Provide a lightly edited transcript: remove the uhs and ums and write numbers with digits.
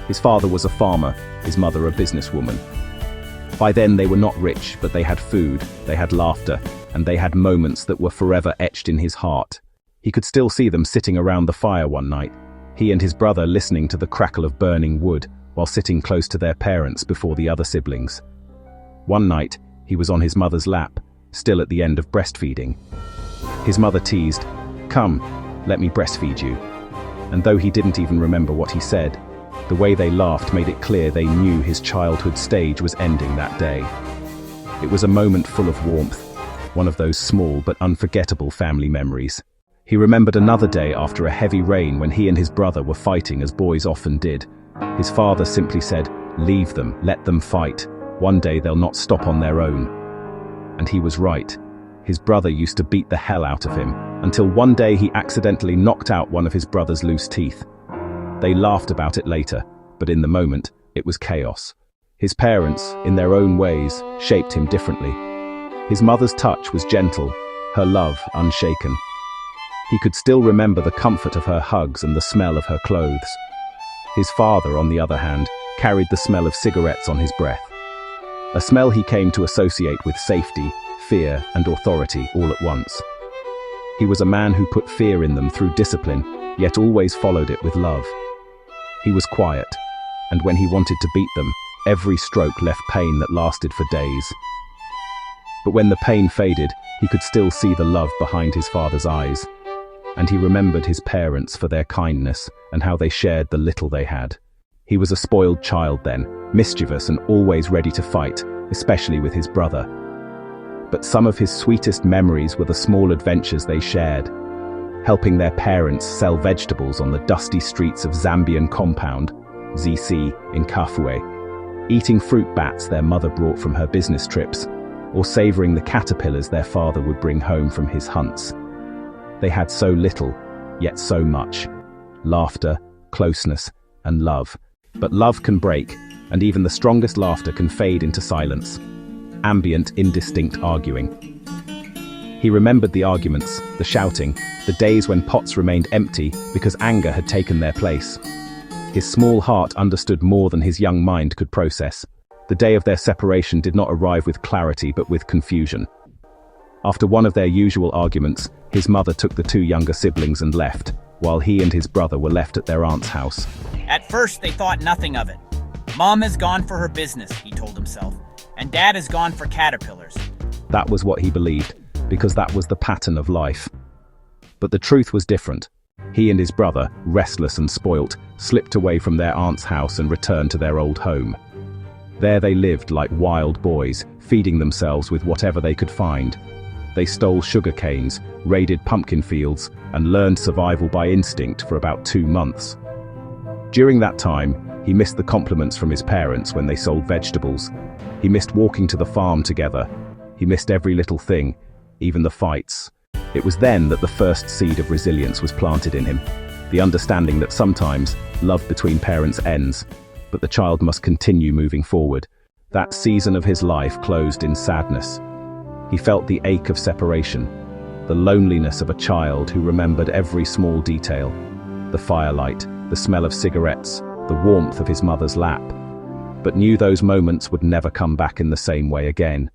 His father was a farmer, his mother a businesswoman. By then they were not rich, but they had food, they had laughter, and they had moments that were forever etched in his heart. He could still see them sitting around the fire one night, he and his brother listening to the crackle of burning wood while sitting close to their parents before the other siblings. One night, he was on his mother's lap, still at the end of breastfeeding. His mother teased, "Come, let me breastfeed you." And though he didn't even remember what he said, the way they laughed made it clear they knew his childhood stage was ending that day. It was a moment full of warmth, one of those small but unforgettable family memories. He remembered another day after a heavy rain when he and his brother were fighting as boys often did. His father simply said, "Leave them, let them fight. One day they'll not stop on their own." And he was right. His brother used to beat the hell out of him, until one day he accidentally knocked out one of his brother's loose teeth. They laughed about it later, but in the moment, it was chaos. His parents, in their own ways, shaped him differently. His mother's touch was gentle, her love unshaken. He could still remember the comfort of her hugs and the smell of her clothes. His father, on the other hand, carried the smell of cigarettes on his breath. A smell he came to associate with safety, fear, and authority all at once. He was a man who put fear in them through discipline, yet always followed it with love. He was quiet, and when he wanted to beat them, every stroke left pain that lasted for days. But when the pain faded, he could still see the love behind his father's eyes. And he remembered his parents for their kindness and how they shared the little they had. He was a spoiled child then, mischievous and always ready to fight, especially with his brother. But some of his sweetest memories were the small adventures they shared. Helping their parents sell vegetables on the dusty streets of Zambian compound, ZC, in Kafue. Eating fruit bats their mother brought from her business trips, or savoring the caterpillars their father would bring home from his hunts. They had so little, yet so much. Laughter, closeness, and love. But love can break, and even the strongest laughter can fade into silence. Ambient, indistinct arguing. He remembered the arguments, the shouting, the days when pots remained empty because anger had taken their place. His small heart understood more than his young mind could process. The day of their separation did not arrive with clarity but with confusion. After one of their usual arguments, his mother took the two younger siblings and left, while he and his brother were left at their aunt's house. At first, they thought nothing of it. Mom has gone for her business, he told himself, and Dad has gone for caterpillars. That was what he believed, because that was the pattern of life. But the truth was different. He and his brother, restless and spoilt, slipped away from their aunt's house and returned to their old home. There they lived like wild boys, feeding themselves with whatever they could find. They stole sugar canes, raided pumpkin fields, and learned survival by instinct for about 2 months. During that time, he missed the compliments from his parents when they sold vegetables. He missed walking to the farm together. He missed every little thing, even the fights. It was then that the first seed of resilience was planted in him, the understanding that sometimes love between parents ends, but the child must continue moving forward. That season of his life closed in sadness. He felt the ache of separation, the loneliness of a child who remembered every small detail, the firelight, the smell of cigarettes, the warmth of his mother's lap, but knew those moments would never come back in the same way again.